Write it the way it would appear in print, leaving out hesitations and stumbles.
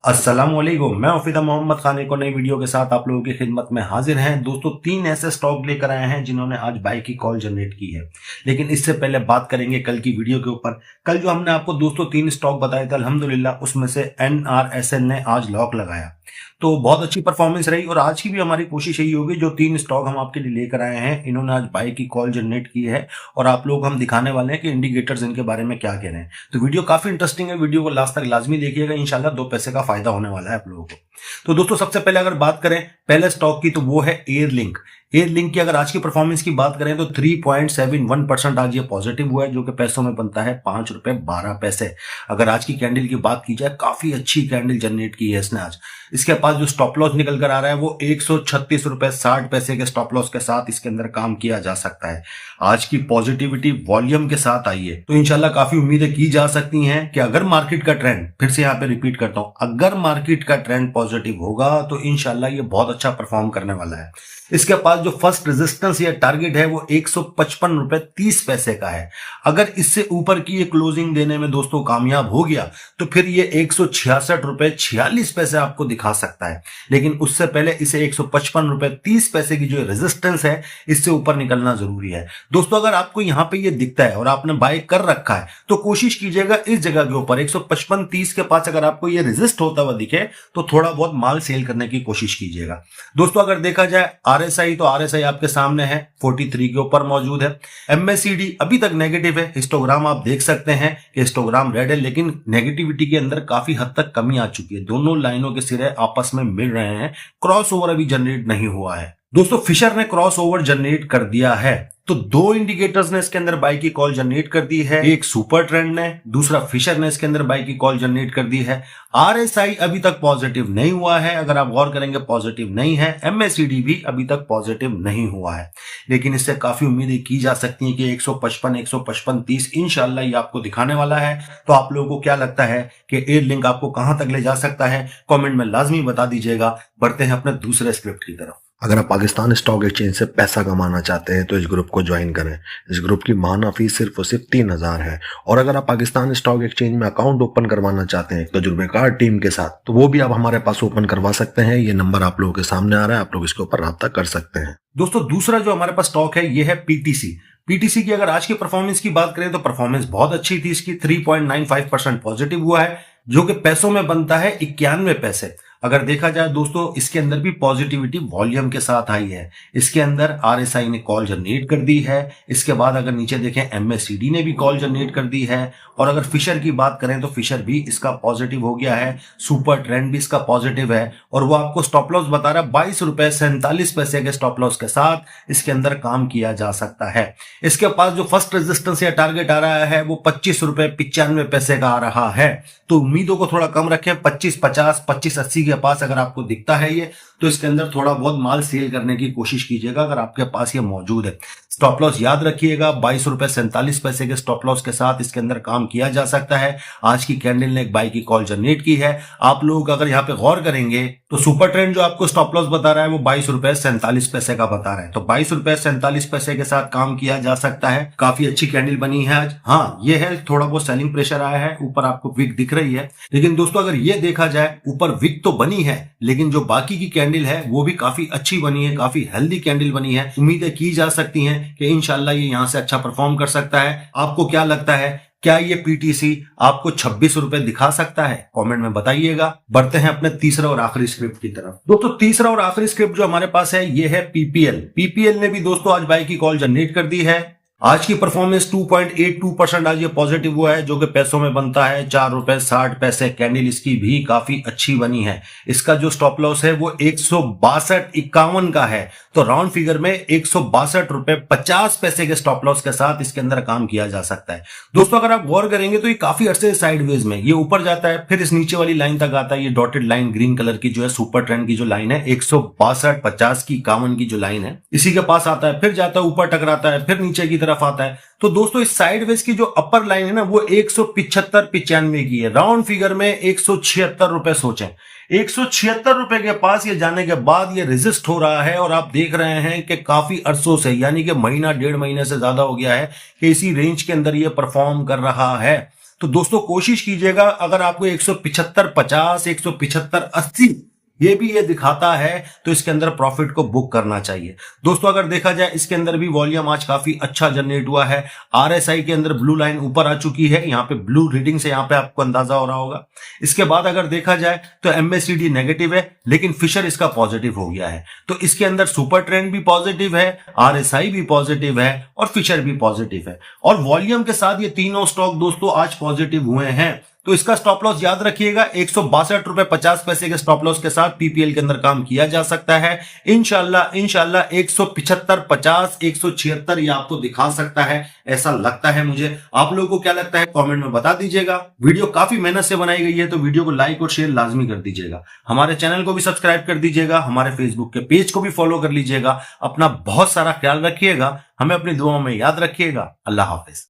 अस्सलामुअलैकुम, मैं उफिदा मोहम्मद खान एक और नई वीडियो के साथ आप लोगों की खिदमत में हाजिर हैं। दोस्तों, 3 ऐसे स्टॉक लेकर आए हैं जिन्होंने आज बाय की कॉल जनरेट की है। लेकिन इससे पहले बात करेंगे कल की वीडियो के ऊपर। कल जो हमने आपको दोस्तों 3 स्टॉक बताए थे, अल्हम्दुलिल्लाह उसमें से NRSN ने आज लॉक लगाया, तो बहुत अच्छी परफॉर्मेंस रही। और आज की भी हमारी कोशिश यही होगी, जो 3 स्टॉक हम आपके लिए लेकर आए हैं इन्होंने आज बाय की कॉल जनरेट की है और आप लोग हम दिखाने वाले हैं कि इंडिकेटर्स इनके बारे में क्या कह रहे हैं। तो वीडियो काफी इंटरेस्टिंग है, वीडियो को लास्ट तक लाजमी देखिएगा, इंशाल्लाह 2 पैसे का फायदा होने वाला है आप लोगों को। तो दोस्तों, सबसे पहले अगर बात करें पहले स्टॉक की, तो वो है एयरलिंक। एयरलिंक की अगर आज की परफॉर्मेंस की बात करें तो 3.71% आज ये पॉजिटिव हुआ है, जो कि पैसों में बनता है ₹5.12। अगर आज की कैंडल की बात की जाए, काफी अच्छी कैंडल जनरेट की है इसने आज। इसके पास जो स्टॉप लॉस निकल कर आ रहा है वो ₹136.60 के स्टॉप लॉस के साथ इसके अंदर काम किया जा सकता है। आज की पॉजिटिविटी वॉल्यूम के साथ आई है, तो इंशाल्लाह काफी उम्मीदें की जा सकती हैं कि अगर मार्केट का ट्रेंड, फिर से यहाँ पे रिपीट करता हूं, अगर मार्केट का ट्रेंड पॉजिटिव होगा तो इंशाल्लाह ये बहुत अच्छा परफॉर्म करने वाला है। इसके पास जो फर्स्ट रेजिस्टेंस या टारगेट है वो ₹155.30 का है। अगर इससे ऊपर की ये क्लोजिंग देने में दोस्तों कामयाब हो गया तो फिर ये ₹166.46 आपको दिखा सकता है। लेकिन उससे पहले इसे ₹155.30 की जो रेजिस्टेंस है, इससे ऊपर निकलना जरूरी है। दोस्तों, अगर आपको यहां पे ये दिखता है और आपने बाय कर रखा है तो कोशिश कीजिएगा इस जगह के ऊपर 155.30 के पास अगर आपको ये रेजिस्ट होता हुआ दिखे तो थोड़ा बहुत माल सेल करने की कोशिश कीजिएगा। दोस्तों, अगर देखा जाए RSI, तो RSI आपके सामने है, 43 के ऊपर मौजूद है। MACD अभी तक नेगेटिव है। हिस्टोग्राम आप देख सकते हैं कि हिस्टोग्राम रेड है, लेकिन नेगेटिविटी के अंदर काफी हद तक कमी आ चुकी है। दोनों लाइनों के सिरे आपस में मिल रहे हैं, क्रॉस ओवर अभी जनरेट नहीं हुआ है। दोस्तों, फिशर ने क्रॉस ओवर जनरेट कर दिया है, तो 2 इंडिकेटर्स ने इसके अंदर बाय की कॉल जनरेट कर दी है। एक सुपर ट्रेंड ने, दूसरा फिशर ने इसके अंदर बाय की कॉल जनरेट कर दी है। RSI अभी तक पॉजिटिव नहीं हुआ है, अगर आप गौर करेंगे पॉजिटिव नहीं है। MACD भी अभी तक पॉजिटिव नहीं हुआ है, लेकिन इससे काफी उम्मीदें की जा सकती हैं कि 155-155.30 इंशाल्लाह ये आपको दिखाने वाला है। तो आप लोगों को क्या लगता है कि एयरलिंक आपको कहां तक ले जा सकता है? कमेंट में लाजमी बता दीजिएगा। बढ़ते हैं अपने दूसरे स्क्रिप्ट की तरफ। अगर आप पाकिस्तान स्टॉक एक्सचेंज से पैसा कमाना चाहते हैं तो इस ग्रुप को ज्वाइन करें। इस ग्रुप की माहाना फीस सिर्फ और सिर्फ 3000 है। और अगर आप पाकिस्तान स्टॉक एक्सचेंज में अकाउंट ओपन करवाना चाहते हैं तजुर्बेकार टीम के साथ, तो वो भी आप हमारे पास ओपन करवा सकते हैं। ये नंबर आप लोगों के सामने आ रहा है, आप लोग इसके ऊपर राब्ता कर सकते हैं। दोस्तों, दूसरा जो हमारे पास स्टॉक है ये है PTC की अगर आज की परफॉर्मेंस की बात करें तो परफॉर्मेंस बहुत अच्छी थी इसकी। 3.95% पॉजिटिव हुआ है, जो कि पैसों में बनता है 91 पैसे। अगर देखा जाए दोस्तों, इसके अंदर भी पॉजिटिविटी वॉल्यूम के साथ आई है। इसके अंदर RSI ने कॉल जनरेट कर दी है। इसके बाद अगर नीचे देखें, MACD ने भी कॉल जनरेट कर दी है। और अगर फिशर की बात करें तो फिशर भी इसका पॉजिटिव हो गया है। सुपर ट्रेंड भी इसका पॉजिटिव है और वो आपको स्टॉप लॉस बता रहा है ₹22.47 के स्टॉप लॉस के साथ इसके अंदर काम किया जा सकता है। इसके पास जो फर्स्ट रेजिस्टेंस या टारगेट आ रहा है वो ₹25.95 का आ रहा है। तो उम्मीदों को थोड़ा कम रखें। 25.50, 25.80 के पास अगर आपको दिखता है ये, तो इसके अंदर थोड़ा बहुत माल सेल करने की कोशिश कीजिएगा अगर आपके पास ये मौजूद है। स्टॉप लॉस याद रखिएगा, ₹22.47 के स्टॉप लॉस के साथ इसके अंदर काम किया जा सकता है। आज की कैंडल ने एक बाय की कॉल जनरेट की है। आप लोग अगर यहाँ पे गौर करेंगे तो सुपर ट्रेंड जो आपको स्टॉप लॉस बता रहा है वो ₹22.47 का बता रहा है, तो ₹22.47 के साथ काम किया जा सकता है। काफी अच्छी कैंडल बनी है आज। हाँ, ये है थोड़ा बहुत सेलिंग प्रेशर आया है, ऊपर आपको विक दिख रही है। लेकिन दोस्तों, अगर ये देखा जाए, ऊपर विक तो बनी है, लेकिन जो बाकी की कैंडल है वो भी काफी अच्छी बनी है, काफी हेल्दी कैंडल बनी है। उम्मीदें की जा सकती हैं कि इंशाल्लाह ये यहां से अच्छा परफॉर्म कर सकता है। आपको क्या लगता है, क्या ये PTC आपको ₹26 दिखा सकता है? कमेंट में बताइएगा। बढ़ते हैं अपने तीसरा और आखिरी स्क्रिप्ट की तरफ। दोस्तों, तीसरा और आखिरी स्क्रिप्ट जो हमारे पास है ये है PPL ने भी दोस्तों आज बाय की कॉल जनरेट कर दी है। आज की परफॉर्मेंस 2.82% आज ये पॉजिटिव हुआ है, जो कि पैसों में बनता है ₹4.60। कैंडल इसकी भी काफी अच्छी बनी है। इसका जो स्टॉप लॉस है वो 162.51 का है, तो राउंड फिगर में ₹162.50 के स्टॉप लॉस के साथ इसके अंदर काम किया जा सकता है। दोस्तों, अगर आप गौर करेंगे तो ये काफी अरसे साइडवेज में ये ऊपर जाता है, फिर इस नीचे वाली लाइन तक आता है। ये डॉटेड लाइन ग्रीन कलर की जो है सुपर ट्रेंड की जो लाइन है, 162.50 की 51 की जो लाइन है, इसी के पास आता है, फिर जाता है, ऊपर टकराता है, फिर नीचे की तरफ आता है। तो दोस्तों, इस साइडवेज की जो अपर लाइन है ना वो 175-95 की है। राउंड फिगर में ₹176 सोचें। ₹176 के पास ये जाने के बाद ये रेजिस्ट हो रहा है और आप देख रहे हैं कि काफी अरसों से, यानी कि महीना 1.5 महीने से ज्यादा हो गया है कि इसी रेंज के अंदर ये परफॉर्म कर रहा है। तो दोस्तों कोशिश कीजिएगा, अगर आपको 175.50, 175.80 ये भी ये दिखाता है तो इसके अंदर प्रॉफिट को बुक करना चाहिए। दोस्तों अगर देखा जाए इसके अंदर भी वॉल्यूम आज काफी अच्छा जनरेट हुआ है। आरएसआई के अंदर ब्लू लाइन ऊपर आ चुकी है, यहाँ पे ब्लू रीडिंग से यहाँ पे आपको अंदाजा हो रहा होगा। इसके बाद अगर देखा जाए तो एमएससीडी नेगेटिव है, लेकिन फिशर इसका पॉजिटिव हो गया है। तो इसके अंदर सुपर ट्रेंड भी पॉजिटिव है, आरएसआई भी पॉजिटिव है और फिशर भी पॉजिटिव है। और वॉल्यूम के साथ ये तीनों स्टॉक दोस्तों आज पॉजिटिव हुए हैं। तो इसका स्टॉप लॉस याद रखिएगा, 162.50 के स्टॉप लॉस के साथ पीपीएल के अंदर काम किया जा सकता है। इंशाल्लाह 175.50, 176 ये आपको दिखा सकता है, ऐसा लगता है मुझे। आप लोगों को क्या लगता है कमेंट में बता दीजिएगा। वीडियो काफी मेहनत से बनाई गई है, तो वीडियो को लाइक और शेयर लाजमी कर दीजिएगा। हमारे चैनल को भी सब्सक्राइब कर दीजिएगा, हमारे फेसबुक के पेज को भी फॉलो कर लीजिएगा। अपना बहुत सारा ख्याल रखिएगा, हमें अपनी दुआओं में याद रखिएगा। अल्लाह हाफिज।